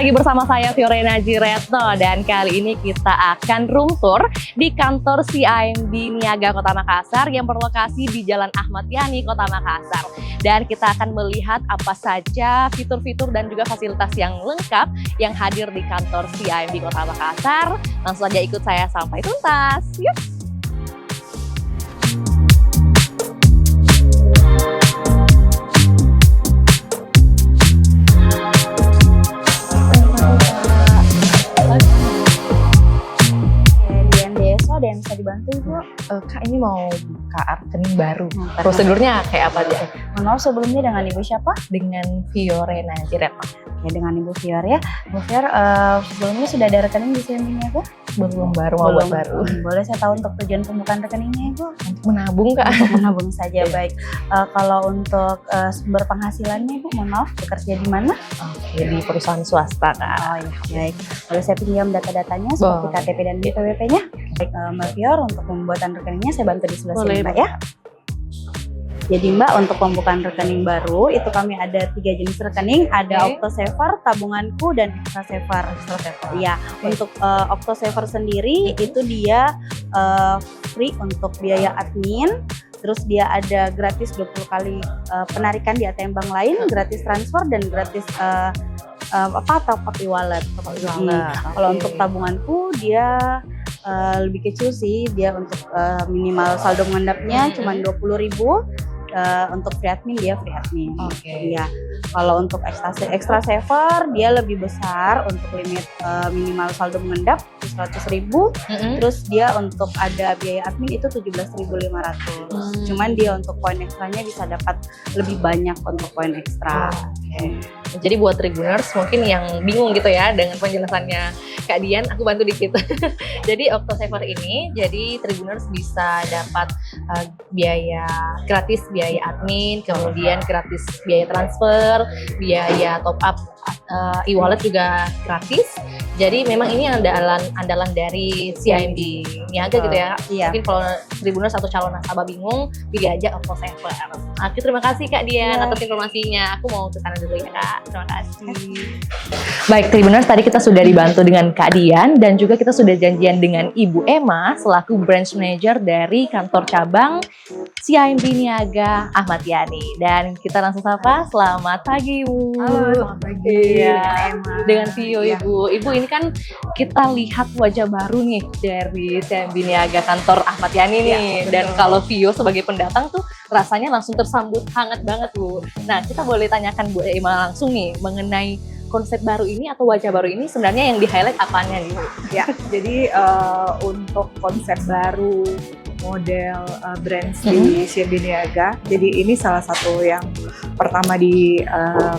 lagi bersama saya Fiorena Jiretno dan kali ini kita akan room tour di kantor CIMB Niaga Kota Makassar yang berlokasi di Jalan Ahmad Yani, Kota Makassar. Dan kita akan melihat apa saja fitur-fitur dan juga fasilitas yang lengkap yang hadir di kantor CIMB Kota Makassar. Langsung saja ikut saya sampai tuntas. Yuk! Ada yang bisa dibantu Ibu? Kak, ini mau buka rekening baru. Prosedurnya kayak apa aja? Mohon maaf sebelumnya dengan Ibu siapa? Dengan Fiorena Jiretno. Oke, dengan Ibu Fior ya. Bu Fior, sebelumnya sudah ada rekening di sini ya Bu? Belum baru, mau buat baru. Boleh saya tahu untuk tujuan pembukaan rekeningnya Ibu? Untuk menabung Kak. Untuk menabung saja, baik. Kalau untuk sumber penghasilannya Ibu, mohon maaf, bekerja di mana? Oke, di perusahaan swasta Kak. Oh iya, baik. Boleh saya pinjam data-datanya seperti KTP dan BPWP-nya? Baik, Mbak Fior, untuk pembuatan rekeningnya saya bantu di sebelah sini Mbak ya. Jadi Mbak, untuk pembukaan rekening baru itu kami ada 3 jenis rekening, ada OctoSaver, Tabunganku, dan ExtraSaver. Iya, untuk OctoSaver sendiri itu dia free untuk biaya admin, terus dia ada gratis 20 kali penarikan di ATM bank lain, gratis transfer dan gratis top up e-wallet. Kalau untuk Tabunganku dia lebih kecil sih, dia untuk minimal saldo mengendapnya cuma 20.000. Untuk free admin dia free admin. Iya. Kalau untuk ExtraSaver dia lebih besar untuk limit minimal saldo mengendap 100.000. Terus dia untuk ada biaya admin itu 17.500. Cuman dia untuk poin ekstranya bisa dapat lebih banyak untuk poin ekstra. Jadi buat Tribuners mungkin yang bingung gitu ya dengan penjelasannya Kak Dian, aku bantu dikit. Jadi OctoSaver ini, jadi Tribuners bisa dapat biaya gratis, biaya admin, kemudian gratis biaya transfer, biaya top up e-wallet juga gratis. Jadi memang ini andalan dari CIMB Niaga gitu ya. Iya. Mungkin kalau Tribuners atau calon nasabah bingung, pilih aja OctoSaver. Oke, terima kasih Kak Dian atas informasinya. Aku mau ke sana dulu ya Kak. Terima kasih. Baik Tribuners, tadi kita sudah dibantu dengan Kak Dian dan juga kita sudah janjian dengan Ibu Emma selaku branch manager dari kantor cabang CIMB Niaga Ahmad Yani. Dan kita langsung sapa, selamat pagi Ibu. Halo, selamat pagi. Iya, Emma. dengan Vio Ibu. Ibu ini kan kita lihat wajah baru nih dari CIMB Niaga kantor Ahmad Yani nih. Dan kalau Vio sebagai pendatang tuh rasanya langsung tersambut hangat banget Bu. Nah, kita boleh tanyakan Bu Emma langsung nih mengenai konsep baru ini atau wajah baru ini sebenarnya yang di-highlight apanya nih Bu? Ya, jadi untuk konsep baru model brands di CIMB Niaga, jadi ini salah satu yang pertama di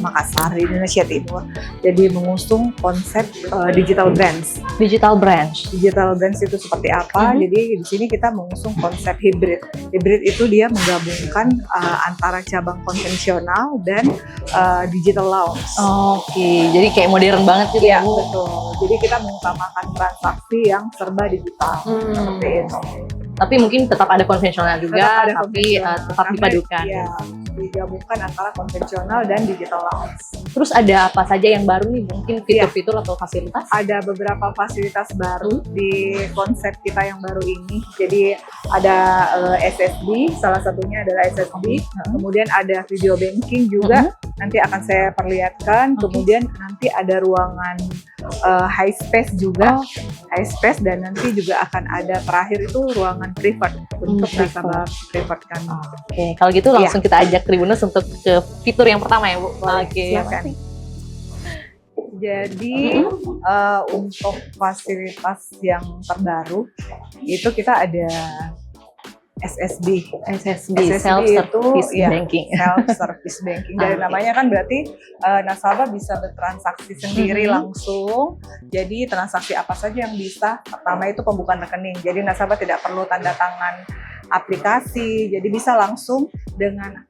Makassar, di Indonesia Timur. Jadi mengusung konsep digital brands. Digital branch. Digital brands itu seperti apa? Jadi di sini kita mengusung konsep hybrid. Hybrid itu dia menggabungkan antara cabang konvensional dan digital lounge. Oke, jadi kayak modern banget gitu ya Bu? Betul. Jadi kita mengutamakan transaksi yang serba digital. Seperti itu. Tapi mungkin tetap ada konvensional juga, tapi tetap dipadukan. Iya, digabungkan antara konvensional dan digital lounge. Terus ada apa saja yang baru nih? Mungkin fitur-fitur atau fasilitas? Ada beberapa fasilitas baru di konsep kita yang baru ini. Jadi ada SSD, salah satunya adalah SSD. Kemudian ada video banking juga. Nanti akan saya perlihatkan. Kemudian nanti ada ruangan high space juga, high space, dan nanti juga akan ada terakhir itu ruangan privat untuk nasabah privat kami. Oke, kalau gitu langsung kita ajak Tribuners untuk ke fitur yang pertama ya Bu. Oke, silakan. Jadi untuk fasilitas yang terbaru itu kita ada SSB self-service banking. Self-service banking. Dari namanya kan berarti nasabah bisa bertransaksi sendiri langsung. Jadi transaksi apa saja yang bisa? Pertama itu pembukaan rekening. Jadi nasabah tidak perlu tanda tangan aplikasi. Jadi bisa langsung dengan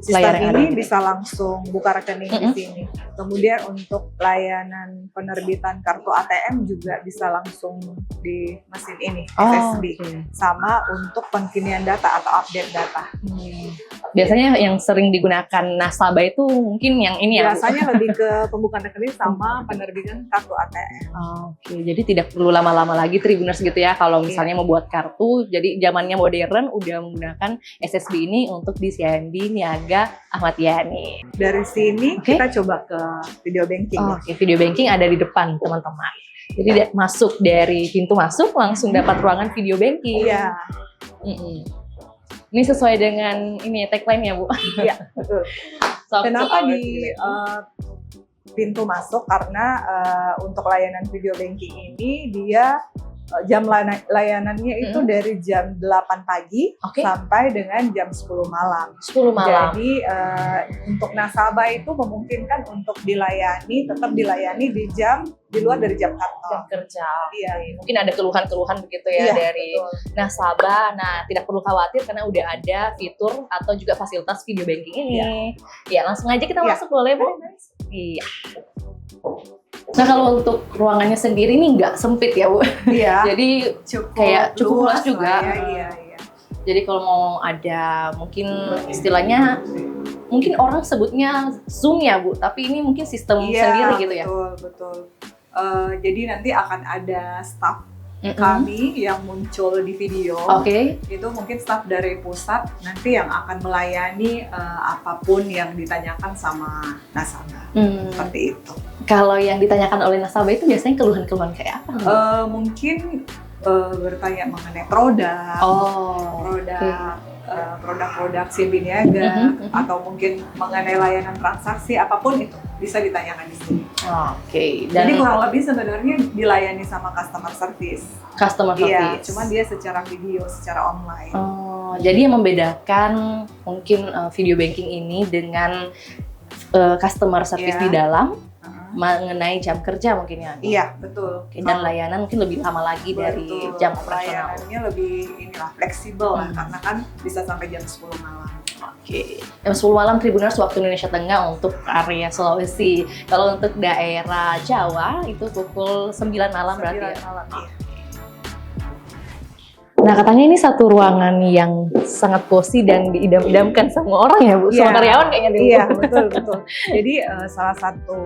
sistem ini bisa langsung buka rekening di sini. Kemudian untuk layanan penerbitan kartu ATM juga bisa langsung di mesin ini, SSB. Sama untuk pengkinian data atau update data. Biasanya yang sering digunakan nasabah itu mungkin yang ini ya. Biasanya lebih ke pembukaan rekening sama penerbitan kartu ATM. Oke, jadi tidak perlu lama-lama lagi Tribuners gitu ya kalau misalnya mau buat kartu. Jadi zamannya modern udah menggunakan SSB ini untuk di CIMB Niaga Ahmad Yani. Dari sini kita coba ke video banking. Oke, video banking ada di depan teman-teman. Jadi masuk dari pintu masuk langsung dapat ruangan video banking. Iya. Ini sesuai dengan ini tagline ya Bu. Iya, betul. Kenapa di pintu masuk? Karena untuk layanan video banking ini dia jam layanannya itu dari jam 8 pagi sampai dengan jam 10 malam. 10 malam. Jadi untuk nasabah itu memungkinkan untuk tetap dilayani di luar dari jam kantor. Jam kerja. Iya. Mungkin ada keluhan-keluhan begitu ya dari nasabah. Nah, tidak perlu khawatir karena udah ada fitur atau juga fasilitas video banking ini. Ya, langsung aja kita masuk boleh Bu? Iya. Nah, kalau untuk ruangannya sendiri nih nggak sempit ya Bu. Iya. Jadi cukup luas juga. Iya. Jadi kalau mau ada mungkin istilahnya mungkin orang sebutnya Zoom ya Bu, tapi ini mungkin sistem sendiri gitu ya. Betul. Jadi nanti akan ada staff kami yang muncul di video. Itu mungkin staff dari pusat nanti yang akan melayani apapun yang ditanyakan sama nasabah. Seperti itu. Kalau yang ditanyakan oleh nasabah itu biasanya keluhan-keluhan kayak apa? Mungkin bertanya mengenai produk, produk-produk CIMB Niaga, atau mungkin mengenai layanan transaksi, apapun itu bisa ditanyakan di sini. Jadi kurang lebih sebenarnya dilayani sama customer service. Iya, cuman dia secara video, secara online. Jadi yang membedakan mungkin video banking ini dengan customer service di dalam mengenai jam kerja mungkin ya. Iya, betul. Dan layanan mungkin lebih lama lagi dari jam operasional. Layanannya lebih fleksibel lah, karena kan bisa sampai jam 10 malam. Jam 10 malam Tribuners waktu Indonesia Tengah untuk area Sulawesi. Kalau untuk daerah Jawa itu pukul 9 malam berarti ya. Nah, katanya ini satu ruangan yang sangat cozy dan diidam-idamkan semua orang ya Bu, semua karyawan kayaknya dulu. Iya, betul. Jadi salah satu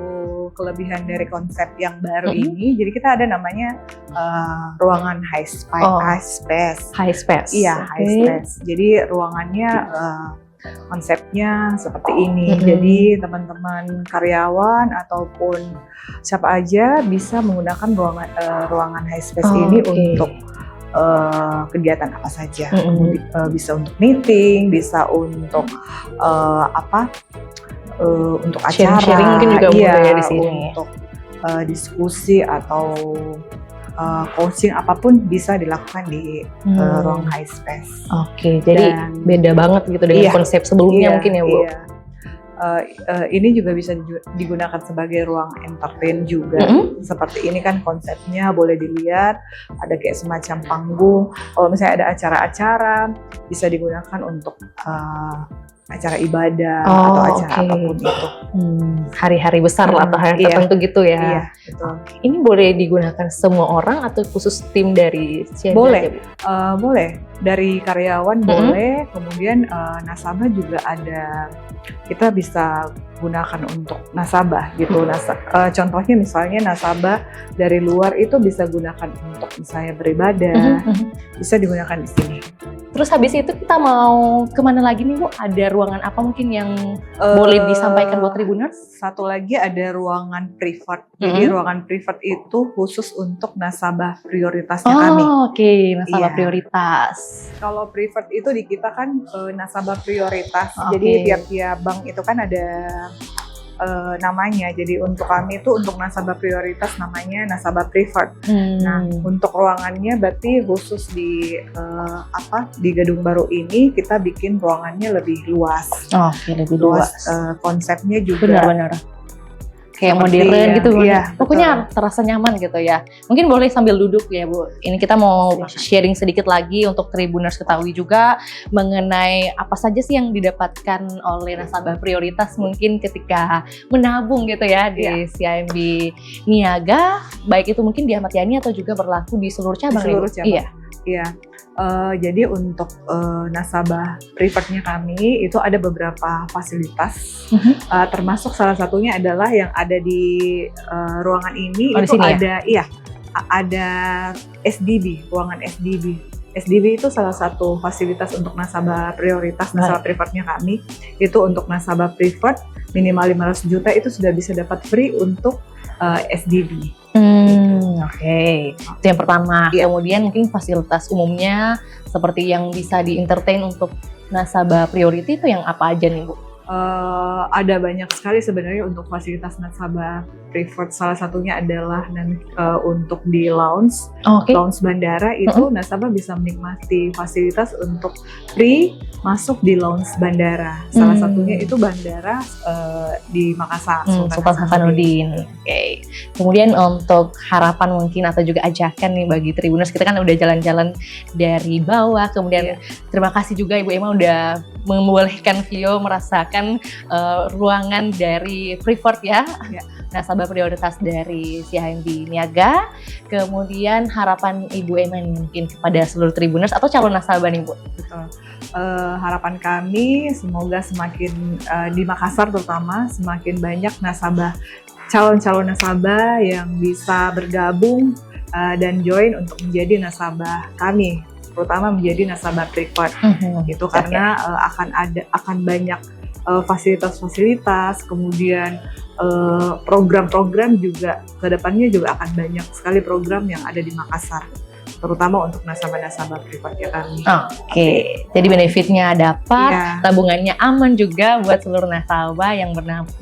kelebihan dari konsep yang baru ini, jadi kita ada namanya ruangan high space. High space. Iya, high space. Jadi ruangannya konsepnya seperti ini. Jadi teman-teman karyawan ataupun siapa aja bisa menggunakan ruangan high space ini untuk kegiatan apa saja. Bisa untuk meeting, bisa untuk untuk acara, sharing mungkin juga boleh di sini. Untuk diskusi atau coaching apapun bisa dilakukan di ruang high space. Jadi beda banget gitu dengan konsep sebelumnya mungkin ya Bu. Ini juga bisa digunakan sebagai ruang entertain juga. Seperti ini kan konsepnya boleh dilihat, ada kayak semacam panggung. Kalau misalnya ada acara-acara, bisa digunakan untuk acara ibadah atau acara apapun itu. Hari-hari besar lah atau hari tertentu gitu ya. Iya, betul. Ini boleh digunakan semua orang atau khusus tim dari CIMB? Boleh. Dari karyawan boleh, kemudian nasabah juga ada. Kita bisa gunakan untuk nasabah gitu. Contohnya misalnya nasabah dari luar itu bisa gunakan untuk misalnya beribadah, bisa digunakan di sini. Terus habis itu kita mau kemana lagi nih Bu? Ada ruangan apa mungkin yang boleh disampaikan buat Tribuners? Satu lagi ada ruangan privat. Jadi ruangan privat itu khusus untuk nasabah prioritasnya kami. Nasabah prioritas. Kalau privat itu di kita kan nasabah prioritas. Jadi tiap-tiap bank itu kan ada namanya. Jadi untuk kami itu untuk nasabah prioritas namanya nasabah privat. Nah, untuk ruangannya berarti khusus di gedung baru ini kita bikin ruangannya lebih luas. Lebih luas. Konsepnya juga benar-benar kayak modern gitu. Pokoknya terasa nyaman gitu ya. Mungkin boleh sambil duduk ya Bu. Ini kita mau sharing sedikit lagi untuk Tribuners ketahui juga mengenai apa saja sih yang didapatkan oleh nasabah prioritas mungkin ketika menabung gitu ya di CIMB Niaga, baik itu mungkin di Ahmad Yani atau juga berlaku di seluruh cabang. Iya. Jadi untuk nasabah preferrednya kami itu ada beberapa fasilitas, termasuk salah satunya adalah yang ada di ruangan ini di itu sini ada ada SDB, ruangan SDB. SDB itu salah satu fasilitas untuk nasabah prioritas, nasabah preferrednya kami. Itu untuk nasabah preferred minimal 500 juta itu sudah bisa dapat free untuk SDB. Oke. Itu yang pertama. Kemudian mungkin fasilitas umumnya seperti yang bisa di-entertain untuk nasabah priority itu yang apa aja nih, Bu? Ada banyak sekali sebenarnya untuk fasilitas nasabah preferred. Salah satunya adalah untuk di lounge bandara itu nasabah bisa menikmati fasilitas untuk free masuk di lounge bandara. Salah satunya itu bandara di Makassar, Sultan Hasanuddin. Oke. Kemudian untuk harapan mungkin atau juga ajakan nih bagi Tribuners, kita kan udah jalan-jalan dari bawah, kemudian terima kasih juga Ibu Emma udah membolehkan Vio merasakan ruangan dari preferred nasabah prioritas dari CIMB Niaga. Kemudian harapan Ibu Emma mungkin kepada seluruh Tribuners atau calon nasabah nih, Bu. Betul. Harapan kami semoga semakin di Makassar terutama semakin banyak calon-calon nasabah yang bisa bergabung dan join untuk menjadi nasabah kami, terutama menjadi nasabah preferred. Itu karena akan banyak fasilitas-fasilitas, kemudian program-program juga kedepannya juga akan banyak sekali program yang ada di Makassar, terutama untuk nasabah-nasabah preferred kami. Oke. Jadi benefitnya dapat, tabungannya aman juga buat seluruh nasabah yang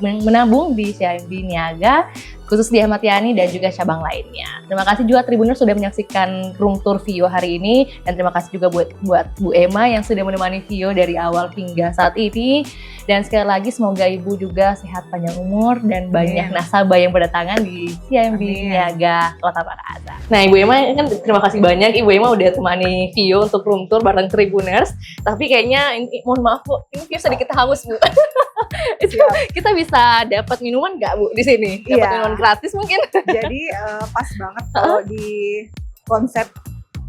menabung di CIMB Niaga, khusus di Ahmad Yani dan juga cabang lainnya. Terima kasih juga Tribuners sudah menyaksikan room tour Vio hari ini, dan terima kasih juga buat Bu Emma yang sudah menemani Vio dari awal hingga saat ini. Dan sekali lagi semoga Ibu juga sehat panjang umur dan banyak nasabah yang berdatangan di CIMB Niaga Kota Makassar. Nah, Ibu Emma kan terima kasih banyak, Ibu Emma udah temani Vio untuk room tour bareng Tribuners. Tapi kayaknya mohon maaf Bu, ini Vio sedikit haus Bu. Kita bisa dapat minuman nggak Bu di sini? Dapat minuman gratis mungkin? Jadi pas banget kalau di konsep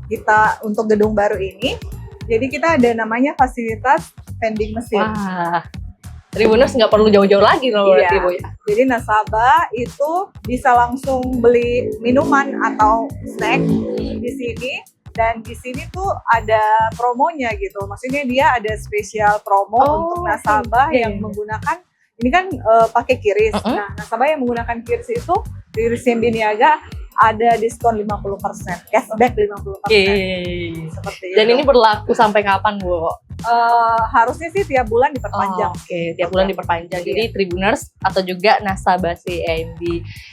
kita untuk gedung baru ini. Jadi kita ada namanya fasilitas vending mesin. Wah, Tribuners nggak perlu jauh-jauh lagi loh berarti Bu ya. Jadi nasabah itu bisa langsung beli minuman atau snack di sini. Dan di sini tuh ada promonya gitu. Maksudnya dia ada spesial promo untuk nasabah yang menggunakan, ini kan pakai QRIS. Nah, nasabah yang menggunakan QRIS itu di CIMB Niaga ada diskon 50%, cashback 50%. Seperti itu. Dan ini berlaku sampai kapan, Bu? Harusnya sih tiap bulan diperpanjang. Tiap bulan diperpanjang. Jadi Tribuners atau juga nasabah CIMB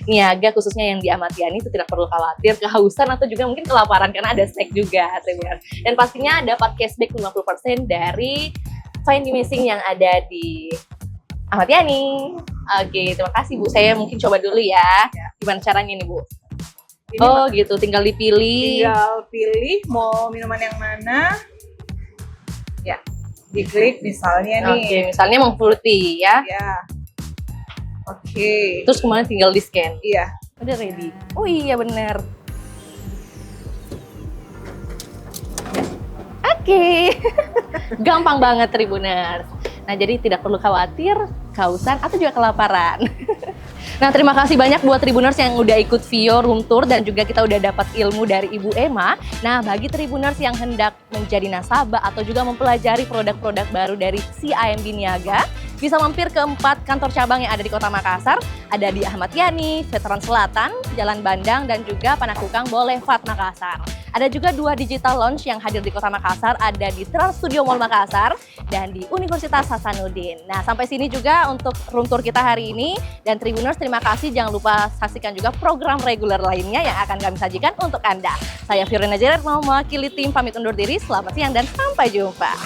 Niaga khususnya yang di Ahmad Yani itu tidak perlu khawatir kehausan atau juga mungkin kelaparan karena ada snack juga Tribuners. Dan pastinya dapat cashback 50% dari vending machine yang ada di Ahmad Yani. Oke, terima kasih Bu. Saya mungkin coba dulu ya. Gimana caranya nih Bu? Ini gitu, tinggal dipilih. Tinggal pilih mau minuman yang mana. Ya, diklik misalnya nih. Oke, misalnya mau fruity ya. Oke. Terus kemudian tinggal di scan. Iya. Udah ready. Oh iya bener. Oke. Gampang banget Tribuners. Nah, jadi tidak perlu khawatir kehausan atau juga kelaparan. Nah, terima kasih banyak buat Tribuners yang udah ikut Vio room tour dan juga kita udah dapat ilmu dari Ibu Emma. Nah, bagi Tribuners yang hendak menjadi nasabah atau juga mempelajari produk-produk baru dari CIMB Niaga, bisa mampir ke 4 kantor cabang yang ada di Kota Makassar. Ada di Ahmad Yani, Veteran Selatan, Jalan Bandang, dan juga Panakukang Boulevard Makassar. Ada juga 2 digital lounge yang hadir di Kota Makassar, ada di Trans Studio Mall Makassar dan di Universitas Hasanuddin. Nah, sampai sini juga untuk room tour kita hari ini. Dan Tribuners, terima kasih. Jangan lupa saksikan juga program reguler lainnya yang akan kami sajikan untuk Anda. Saya Fiorina Jared mau mewakili tim pamit undur diri. Selamat siang dan sampai jumpa.